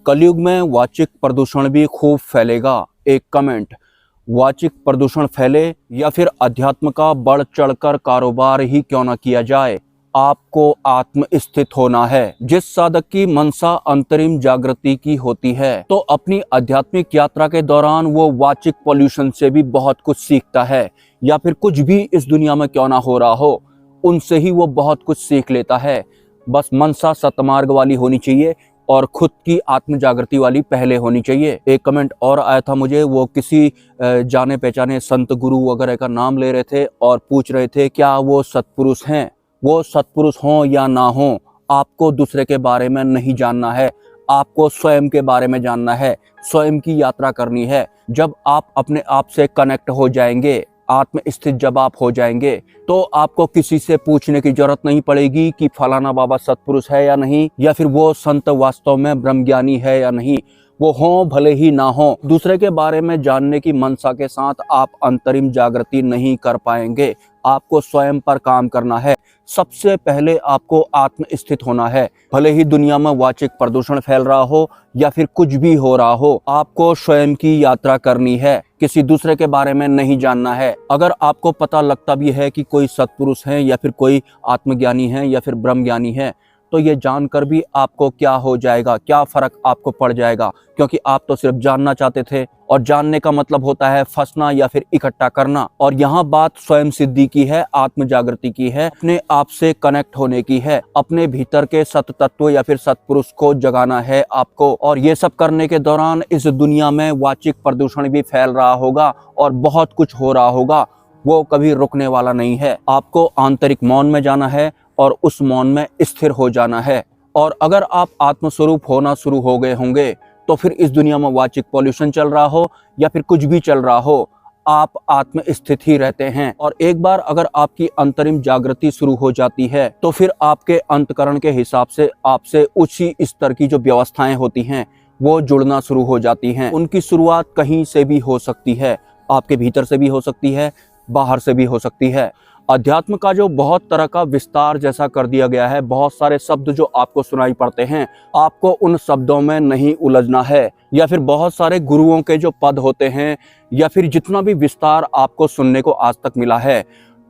कलयुग में वाचिक प्रदूषण भी खूब फैलेगा। एक कमेंट, वाचिक प्रदूषण फैले या फिर अध्यात्म का बढ़ चढ़कर कारोबार ही क्यों न किया जाए, आपको आत्म स्थित होना है। जिस साधक की मनसा अंतरिम जागृति की होती है तो अपनी आध्यात्मिक यात्रा के दौरान वो वाचिक पॉल्यूशन से भी बहुत कुछ सीखता है, या फिर कुछ भी इस दुनिया में क्यों ना हो रहा हो उनसे ही वो बहुत कुछ सीख लेता है। बस मनसा सतमार्ग वाली होनी चाहिए और खुद की आत्म जागृति वाली पहले होनी चाहिए। एक कमेंट और आया था मुझे, वो किसी जाने पहचाने संत गुरु वगैरह का नाम ले रहे थे और पूछ रहे थे क्या वो सत्पुरुष हैं। वो सत्पुरुष हों या ना हों, आपको दूसरे के बारे में नहीं जानना है, आपको स्वयं के बारे में जानना है, स्वयं की यात्रा करनी है। जब आप अपने आप से कनेक्ट हो जाएंगे, आत्म स्थित जब आप हो जाएंगे, तो आपको किसी से पूछने की जरूरत नहीं पड़ेगी कि फलाना बाबा सत्पुरुष है या नहीं, या फिर वो संत वास्तव में ब्रह्मज्ञानी है या नहीं। वो हों भले ही ना हो, दूसरे के बारे में जानने की मनसा के साथ आप अंतरिम जागृति नहीं कर पाएंगे। आपको स्वयं पर काम करना है। सबसे पहले आपको आत्म स्थित होना है। भले ही दुनिया में वाचिक प्रदूषण फैल रहा हो या फिर कुछ भी हो रहा हो, आपको स्वयं की यात्रा करनी है, किसी दूसरे के बारे में नहीं जानना है। अगर आपको पता लगता भी है कि कोई सत्पुरुष है या फिर कोई आत्मज्ञानी है या फिर ब्रह्मज्ञानी है, तो ये जानकर भी आपको क्या हो जाएगा, क्या फर्क आपको पड़ जाएगा, क्योंकि आप तो सिर्फ जानना चाहते थे, और जानने का मतलब होता है फंसना या फिर इकट्ठा करना। और यहाँ बात स्वयं सिद्धि की है, आत्म जागृति की है, अपने आप से कनेक्ट होने की है, अपने भीतर के सत तत्व या फिर सत्पुरुष को जगाना है आपको। और ये सब करने के दौरान इस दुनिया में वाचिक प्रदूषण भी फैल रहा होगा और बहुत कुछ हो रहा होगा, वो कभी रुकने वाला नहीं है। आपको आंतरिक मौन में जाना है और उस मौन में स्थिर हो जाना है। और अगर आप आत्मस्वरूप होना शुरू हो गए होंगे तो फिर इस दुनिया में वाचिक पॉल्यूशन चल रहा हो या फिर कुछ भी चल रहा हो, आप आत्म स्थित ही रहते हैं। और एक बार अगर आपकी अंतरिम जागृति शुरू हो जाती है तो फिर आपके अंतकरण के हिसाब से आपसे उसी स्तर की जो व्यवस्थाएं होती हैं वो जुड़ना शुरू हो जाती हैं। उनकी शुरुआत कहीं से भी हो सकती है, आपके भीतर से भी हो सकती है, बाहर से भी हो सकती है। अध्यात्म का जो बहुत तरह का विस्तार जैसा कर दिया गया है, बहुत सारे शब्द जो आपको सुनाई पड़ते हैं, आपको उन शब्दों में नहीं उलझना है। या फिर बहुत सारे गुरुओं के जो पद होते हैं या फिर जितना भी विस्तार आपको सुनने को आज तक मिला है,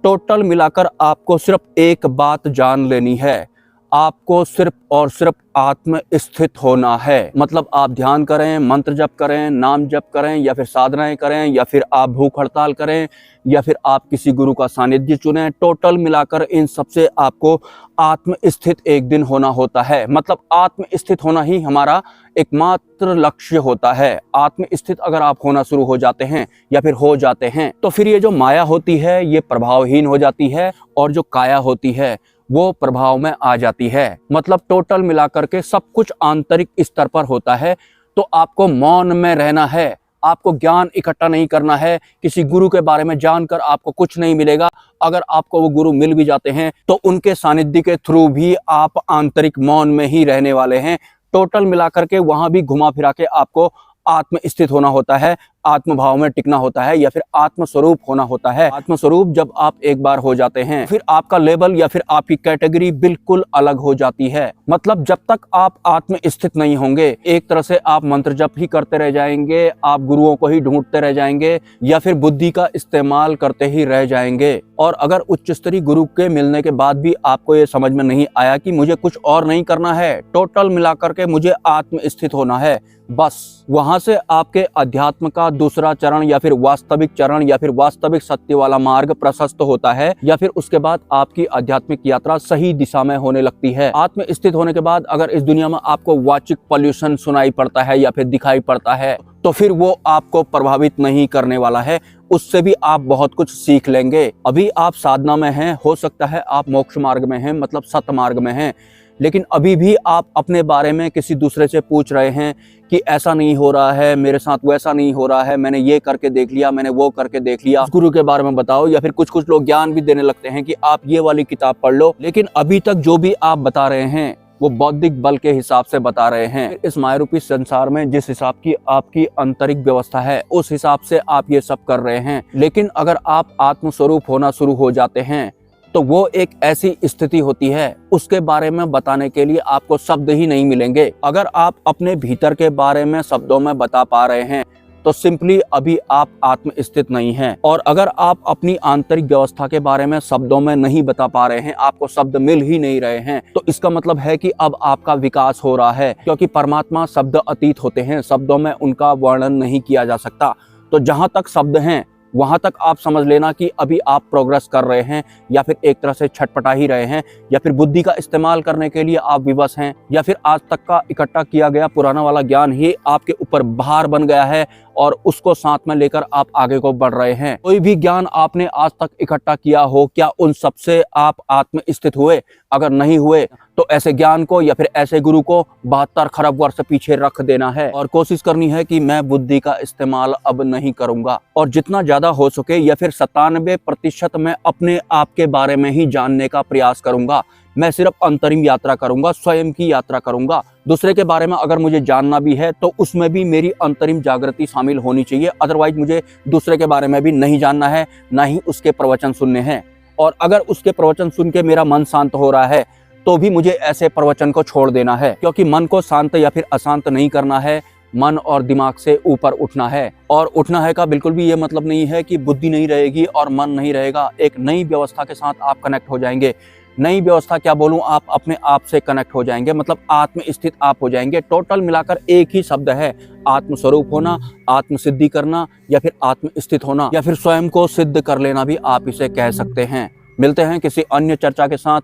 टोटल मिलाकर आपको सिर्फ एक बात जान लेनी है, आपको सिर्फ और सिर्फ आत्म स्थित होना है। मतलब आप ध्यान करें, मंत्र जप करें, नाम जप करें, या फिर साधनाएं करें, या फिर आप भूख हड़ताल करें, या फिर आप किसी गुरु का सानिध्य चुनें, टोटल मिलाकर इन सबसे आपको आत्म स्थित एक दिन होना होता है। मतलब आत्म स्थित होना ही हमारा एकमात्र लक्ष्य होता है। आत्म स्थित अगर आप होना शुरू हो जाते हैं या फिर हो जाते हैं तो फिर ये जो माया होती है ये प्रभावहीन हो जाती है, और जो काया होती है वो प्रभाव में आ जाती है। मतलब टोटल मिलाकर के सब कुछ आंतरिक स्तर पर होता है। तो आपको मौन में रहना है, आपको ज्ञान इकट्ठा नहीं करना है। किसी गुरु के बारे में जानकर आपको कुछ नहीं मिलेगा। अगर आपको वो गुरु मिल भी जाते हैं तो उनके सानिध्य के थ्रू भी आप आंतरिक मौन में ही रहने वाले हैं। टोटल मिलाकर के वहां भी घुमा फिरा के आपको आत्म स्थित होना होता है, आत्म भाव में टिकना होता है, या फिर आत्मस्वरूप होना होता है। आत्मस्वरूप जब आप एक बार हो जाते हैं फिर आपका लेवल या फिर आपकी कैटेगरी बिल्कुल अलग हो जाती है। मतलब जब तक आप आत्म स्थित नहीं होंगे, एक तरह से आप मंत्र जप ही करते रह जाएंगे, आप गुरुओं को ही ढूंढते रह जाएंगे, या फिर बुद्धि का इस्तेमाल करते ही रह जाएंगे। और अगर उच्च स्तरीय गुरु के मिलने के बाद भी आपको ये समझ में नहीं आया कि मुझे कुछ और नहीं करना है, टोटल मिलाकर के मुझे आत्म स्थित होना है, बस वहां से आपके अध्यात्म का दूसरा चरण या फिर वास्तविक चरण या फिर वास्तविक सत्य वाला मार्ग प्रशस्त होता है, या फिर उसके बाद आपकी आध्यात्मिक यात्रा सही दिशा में होने लगती है। आत्म स्थित होने के बाद अगर इस दुनिया में आपको वाचिक पॉल्यूशन सुनाई पड़ता है या फिर दिखाई पड़ता है तो फिर वो आपको प्रभावित नहीं करने वाला है, उससे भी आप बहुत कुछ सीख लेंगे। अभी आप साधना में हैं, हो सकता है आप मोक्ष मार्ग में हैं, मतलब सत मार्ग में हैं, लेकिन अभी भी आप अपने बारे में किसी दूसरे से पूछ रहे हैं कि ऐसा नहीं हो रहा है मेरे साथ, वैसा नहीं हो रहा है, मैंने ये करके देख लिया, मैंने वो करके देख लिया, गुरु के बारे में बताओ। या फिर कुछ लोग ज्ञान भी देने लगते हैं कि आप ये वाली किताब पढ़ लो, लेकिन अभी तक जो भी आप बता रहे हैं वो बौद्धिक बल के हिसाब से बता रहे हैं। इस मायारूपी संसार में जिस हिसाब की आपकी आंतरिक व्यवस्था है उस हिसाब से आप ये सब कर रहे हैं। लेकिन अगर आप आत्मस्वरूप होना शुरू हो जाते हैं तो वो एक ऐसी स्थिति होती है, उसके बारे में बताने के लिए आपको शब्द ही नहीं मिलेंगे। अगर आप अपने भीतर के बारे में शब्दों में बता पा रहे हैं तो सिंपली अभी आप आत्मस्थित नहीं हैं। और अगर आप अपनी आंतरिक व्यवस्था के बारे में शब्दों में नहीं बता पा रहे हैं, आपको शब्द मिल ही नहीं रहे हैं, तो इसका मतलब है कि अब आपका विकास हो रहा है, क्योंकि परमात्मा शब्द अतीत होते हैं, शब्दों में उनका वर्णन नहीं किया जा सकता। तो जहां तक शब्द हैं वहां तक आप समझ लेना कि अभी आप प्रोग्रेस कर रहे हैं, या फिर एक तरह से छटपटा ही रहे हैं, या फिर बुद्धि का इस्तेमाल करने के लिए आप विवश हैं, या फिर आज तक का इकट्ठा किया गया पुराना वाला ज्ञान ही आपके ऊपर भार बन गया है और उसको साथ में लेकर आप आगे को बढ़ रहे हैं। कोई भी ज्ञान आपने आज तक इकट्ठा किया हो, क्या उन सब से आप आत्मस्थित हुए? अगर नहीं हुए तो ऐसे ज्ञान को या फिर ऐसे गुरु को 72 खरब वर्ष पीछे रख देना है और कोशिश करनी है कि मैं बुद्धि का इस्तेमाल अब नहीं करूंगा, और जितना ज्यादा हो सके या फिर 97% मैं अपने आप के बारे में ही जानने का प्रयास करूंगा। मैं सिर्फ अंतरिम यात्रा करूंगा, स्वयं की यात्रा करूंगा। दूसरे के बारे में अगर मुझे जानना भी है तो उसमें भी मेरी अंतरिम जागृति शामिल होनी चाहिए। अदरवाइज मुझे दूसरे के बारे में भी नहीं जानना है, ना ही उसके प्रवचन सुनने हैं। और अगर उसके प्रवचन सुन के मेरा मन शांत हो रहा है तो भी मुझे ऐसे प्रवचन को छोड़ देना है, क्योंकि मन को शांत या फिर अशांत नहीं करना है, मन और दिमाग से ऊपर उठना है। और उठना है का बिल्कुल भी ये मतलब नहीं है कि बुद्धि नहीं रहेगी और मन नहीं रहेगा। एक नई व्यवस्था के साथ आप कनेक्ट हो जाएंगे। नई व्यवस्था क्या बोलूं, आप अपने आप से कनेक्ट हो जाएंगे, मतलब आत्मस्थित आप हो जाएंगे। टोटल मिलाकर एक ही शब्द है, आत्मस्वरूप होना, आत्मसिद्धि करना, या फिर आत्मस्थित होना, या फिर स्वयं को सिद्ध कर लेना भी आप इसे कह सकते हैं। मिलते हैं किसी अन्य चर्चा के साथ।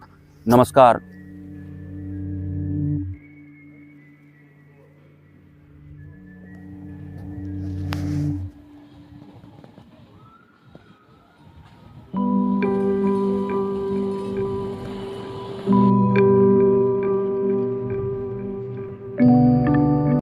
नमस्कार।